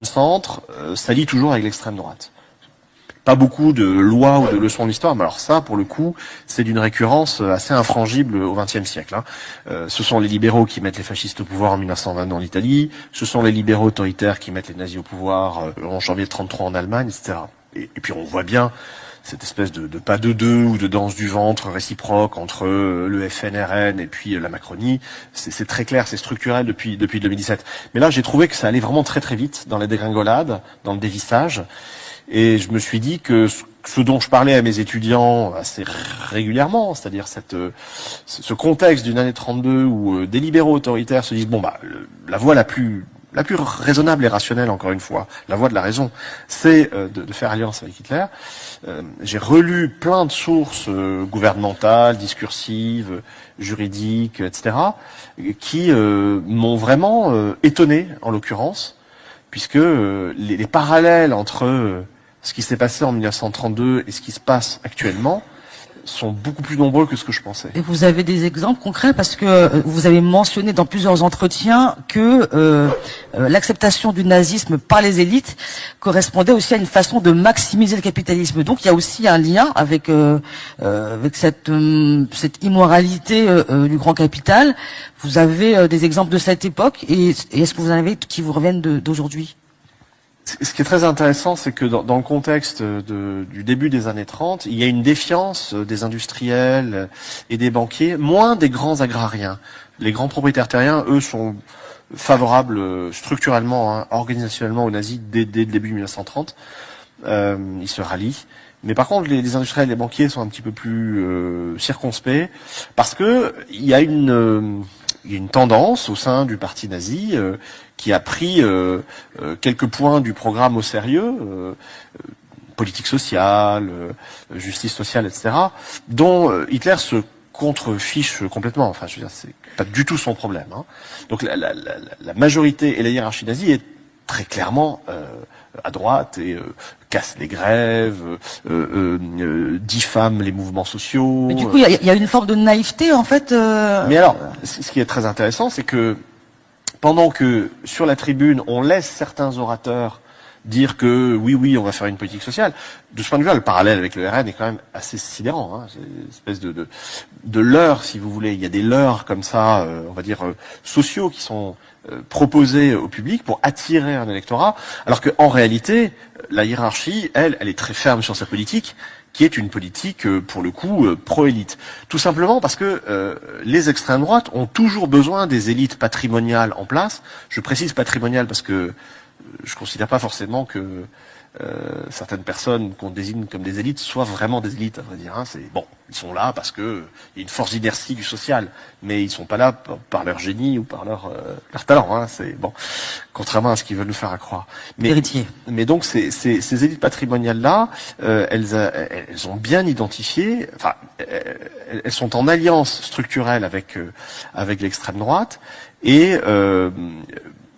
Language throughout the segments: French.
centre s'allie toujours avec l'extrême droite. Pas beaucoup de lois ou de leçons d'histoire, mais alors ça, pour le coup, c'est d'une récurrence assez infrangible au XXe siècle. Ce sont les libéraux qui mettent les fascistes au pouvoir en 1920 en Italie, ce sont les libéraux autoritaires qui mettent les nazis au pouvoir en janvier 1933 en Allemagne, etc. Et puis on voit bien cette espèce de pas de deux ou de danse du ventre réciproque entre le FNRN et puis la Macronie. C'est très clair, c'est structurel depuis 2017. Mais là, j'ai trouvé que ça allait vraiment très très vite dans la dégringolade, dans le dévissage. Et je me suis dit que ce dont je parlais à mes étudiants assez régulièrement, c'est-à-dire ce contexte d'une année 32 où des libéraux autoritaires se disent la voie la plus raisonnable et rationnelle, encore une fois, la voie de la raison, c'est de faire alliance avec Hitler. J'ai relu plein de sources gouvernementales, discursives, juridiques, etc., qui m'ont vraiment étonné, en l'occurrence, puisque les parallèles entre ce qui s'est passé en 1932 et ce qui se passe actuellement sont beaucoup plus nombreux que ce que je pensais. Et vous avez des exemples concrets parce que vous avez mentionné dans plusieurs entretiens que l'acceptation du nazisme par les élites correspondait aussi à une façon de maximiser le capitalisme. Donc il y a aussi un lien avec cette immoralité du grand capital. Vous avez des exemples de cette époque et est-ce que vous en avez qui vous reviennent d'aujourd'hui ? Ce qui est très intéressant, c'est que dans le contexte du début des années 30, il y a une défiance des industriels et des banquiers, moins des grands agrariens. Les grands propriétaires terriens, eux, sont favorables structurellement, organisationnellement aux nazis dès le début 1930. Ils se rallient. Mais par contre, les industriels et les banquiers sont un petit peu plus circonspects, parce que il y a une tendance au sein du parti nazi qui a pris quelques points du programme au sérieux, politique sociale, justice sociale, etc., dont Hitler se contrefiche complètement. Enfin, je veux dire, c'est pas du tout son problème. Donc la majorité et la hiérarchie nazie est très clairement à droite et casse les grèves, diffame les mouvements sociaux. Mais du coup, il y a une forme de naïveté, en fait. Mais alors, ce qui est très intéressant, c'est que pendant que sur la tribune, on laisse certains orateurs dire que oui, on va faire une politique sociale. De ce point de vue-là, le parallèle avec le RN est quand même assez sidérant. C'est une espèce de leurre, si vous voulez. Il y a des leurres comme ça, on va dire sociaux, qui sont proposés au public pour attirer un électorat, alors qu'en réalité, la hiérarchie, elle est très ferme sur sa politique, qui est une politique, pour le coup, pro-élite. Tout simplement parce que les extrêmes droites ont toujours besoin des élites patrimoniales en place. Je précise patrimoniales parce que je considère pas forcément que certaines personnes qu'on désigne comme des élites soient vraiment des élites, à vrai dire. C'est bon, ils sont là parce que il y a une force d'inertie du social, mais ils sont pas là par leur génie ou par leur talent. C'est bon, contrairement à ce qu'ils veulent nous faire croire. Mais donc ces élites patrimoniales là, elles ont bien identifié. Enfin, elles sont en alliance structurelle avec l'extrême droite et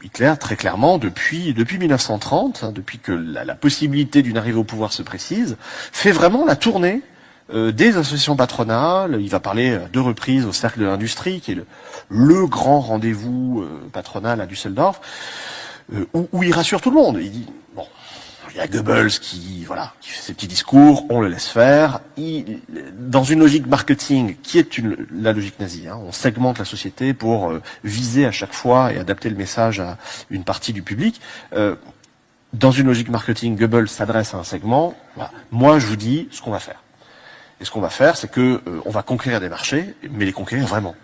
Hitler, très clairement, depuis 1930, depuis que la possibilité d'une arrivée au pouvoir se précise, fait vraiment la tournée des associations patronales. Il va parler à 2 reprises au Cercle de l'Industrie, qui est le grand rendez-vous patronal à Düsseldorf, où il rassure tout le monde. Il dit, bon, il y a Goebbels qui fait ses petits discours, on le laisse faire. Dans une logique marketing qui est la logique nazie, on segmente la société pour viser à chaque fois et adapter le message à une partie du public. Dans une logique marketing, Goebbels s'adresse à un segment. Voilà. Moi, je vous dis ce qu'on va faire. Et ce qu'on va faire, c'est que on va conquérir des marchés, mais les conquérir vraiment.